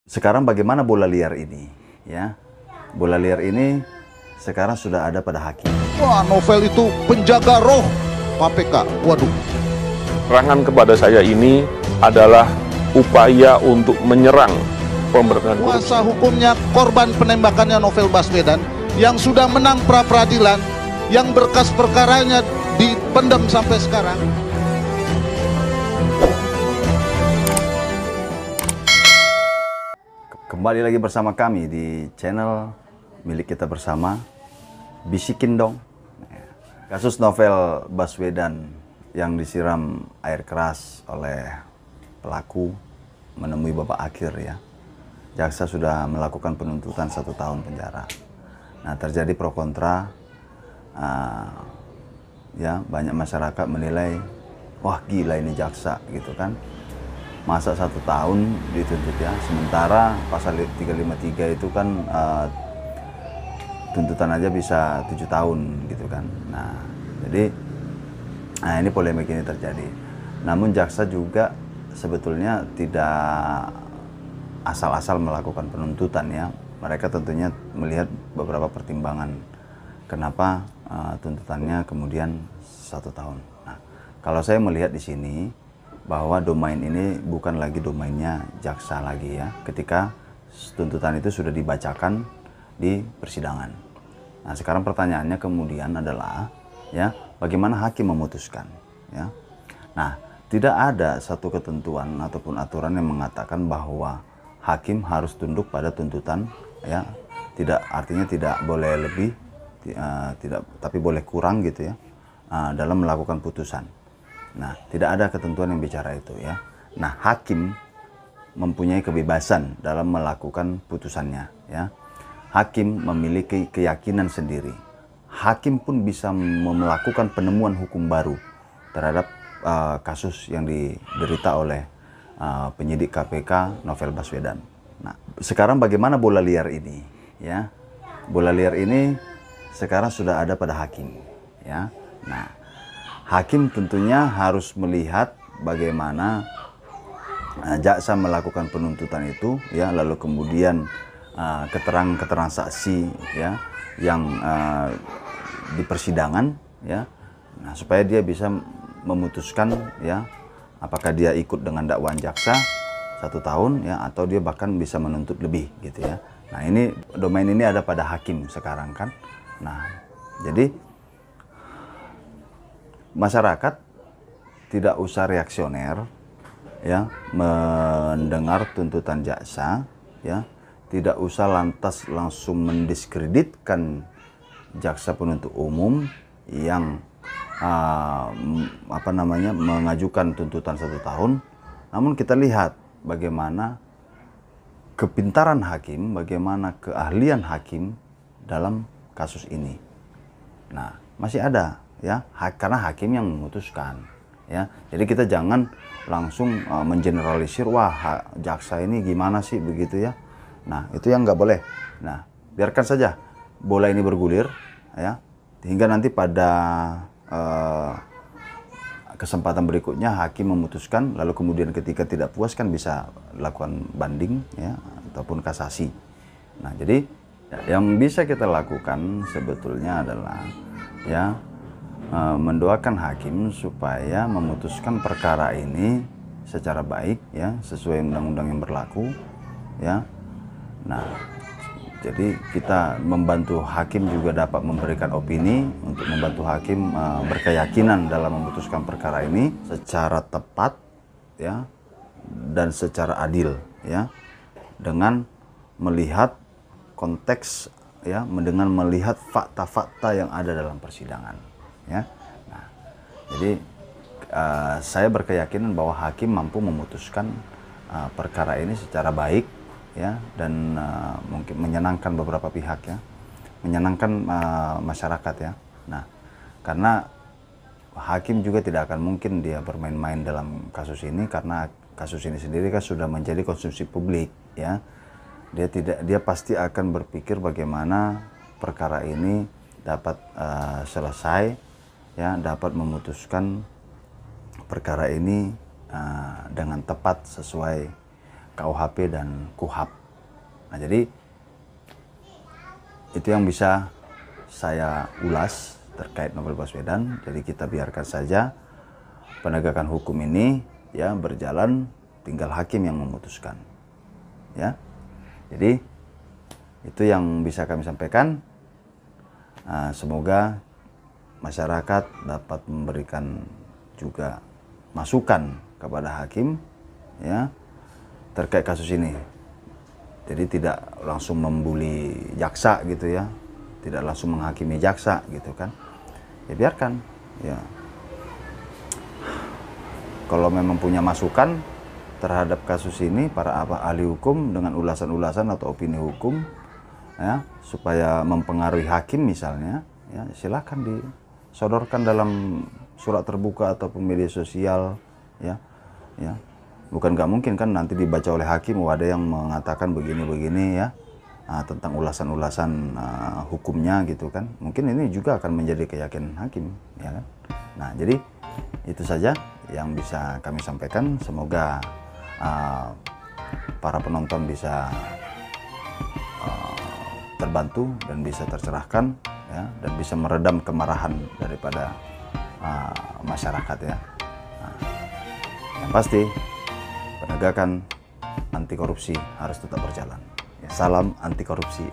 Sekarang bagaimana bola liar ini? Ya, bola liar ini sekarang sudah ada pada hakim. Wah, novel itu penjaga roh KPK. Waduh. Serangan kepada saya ini adalah upaya untuk menyerang pemberantasan korupsi. Kuasa hukumnya korban penembakannya Novel Baswedan yang sudah menang pra peradilan, yang berkas perkaranya dipendam sampai sekarang. Kembali lagi bersama kami di channel milik kita bersama, Bisikin Dong. Kasus Novel Baswedan yang disiram air keras oleh pelaku menemui babak akhir ya. Jaksa sudah melakukan penuntutan 1 tahun penjara. Nah, terjadi pro kontra. Ya, banyak masyarakat menilai, wah gila ini jaksa gitu kan. Masa 1 tahun dituntut ya, sementara pasal 353 itu kan tuntutan aja bisa 7 tahun gitu kan. Nah, jadi ini polemik ini terjadi. Namun jaksa juga sebetulnya tidak asal-asal melakukan penuntutan ya. Mereka tentunya melihat beberapa pertimbangan kenapa tuntutannya kemudian 1 tahun. Nah, kalau saya melihat di sini bahwa domain ini bukan lagi domainnya jaksa lagi ya, ketika tuntutan itu sudah dibacakan di persidangan. Nah, sekarang pertanyaannya kemudian adalah ya, bagaimana hakim memutuskan ya. Nah, tidak ada satu ketentuan ataupun aturan yang mengatakan bahwa hakim harus tunduk pada tuntutan ya. Tidak, artinya tidak boleh lebih tidak, tapi boleh kurang gitu ya dalam melakukan putusan. Nah, tidak ada ketentuan yang bicara itu ya. Nah, hakim mempunyai kebebasan dalam melakukan putusannya ya. Hakim memiliki keyakinan sendiri. Hakim pun bisa melakukan penemuan hukum baru terhadap kasus yang diderita oleh penyidik KPK Novel Baswedan. Nah, sekarang bagaimana bola liar ini ya? Bola liar ini sekarang sudah ada pada hakim ya. Nah, hakim tentunya harus melihat bagaimana jaksa melakukan penuntutan itu ya, lalu kemudian keterangan saksi ya yang di persidangan ya. Nah, supaya dia bisa memutuskan ya apakah dia ikut dengan dakwaan jaksa 1 tahun ya, atau dia bahkan bisa menuntut lebih gitu ya. Nah, ini domain ini ada pada hakim sekarang kan. Nah, jadi masyarakat tidak usah reaksioner ya mendengar tuntutan jaksa ya, tidak usah lantas langsung mendiskreditkan jaksa penuntut umum yang mengajukan tuntutan 1 tahun. Namun kita lihat bagaimana kepintaran hakim, bagaimana keahlian hakim dalam kasus ini. Nah, masih ada ya, karena hakim yang memutuskan ya. Jadi kita jangan langsung mengeneralisir, wah jaksa ini gimana sih begitu ya. Nah, itu yang nggak boleh. Nah, biarkan saja bola ini bergulir ya, hingga nanti pada kesempatan berikutnya hakim memutuskan, lalu kemudian ketika tidak puas kan bisa lakukan banding ya, ataupun kasasi. Nah, jadi yang bisa kita lakukan sebetulnya adalah ya mendoakan hakim supaya memutuskan perkara ini secara baik ya, sesuai undang-undang yang berlaku ya. Nah, jadi kita membantu hakim juga dapat memberikan opini untuk membantu hakim berkeyakinan dalam memutuskan perkara ini secara tepat ya, dan secara adil ya, dengan melihat konteks ya, dengan melihat fakta-fakta yang ada dalam persidangan ya. Nah, jadi saya berkeyakinan bahwa hakim mampu memutuskan perkara ini secara baik ya, dan mungkin menyenangkan beberapa pihak ya, menyenangkan masyarakat ya. Nah, karena hakim juga tidak akan mungkin dia bermain-main dalam kasus ini, karena kasus ini sendiri kan sudah menjadi konsumsi publik ya. Dia pasti akan berpikir bagaimana perkara ini dapat selesai ya, dapat memutuskan perkara ini dengan tepat sesuai KUHP dan KUHAP. Nah, jadi itu yang bisa saya ulas terkait Novel Baswedan. Jadi kita biarkan saja penegakan hukum ini ya berjalan, tinggal hakim yang memutuskan. Ya. Jadi itu yang bisa kami sampaikan. Semoga masyarakat dapat memberikan juga masukan kepada hakim ya terkait kasus ini. Jadi tidak langsung membuli jaksa gitu ya, tidak langsung menghakimi jaksa gitu kan. Ya biarkan ya. Kalau memang punya masukan terhadap kasus ini, para ahli hukum dengan ulasan-ulasan atau opini hukum ya supaya mempengaruhi hakim misalnya, ya silakan disodorkan dalam surat terbuka ataupun media sosial ya. Bukan nggak mungkin kan nanti dibaca oleh hakim, ada yang mengatakan begini-begini ya tentang ulasan-ulasan hukumnya gitu kan. Mungkin ini juga akan menjadi keyakinan hakim ya kan. Nah, jadi itu saja yang bisa kami sampaikan. Semoga para penonton bisa terbantu dan bisa tercerahkan ya, dan bisa meredam kemarahan daripada masyarakat ya. Yang pasti penegakan anti korupsi harus tetap berjalan. Ya, salam anti korupsi.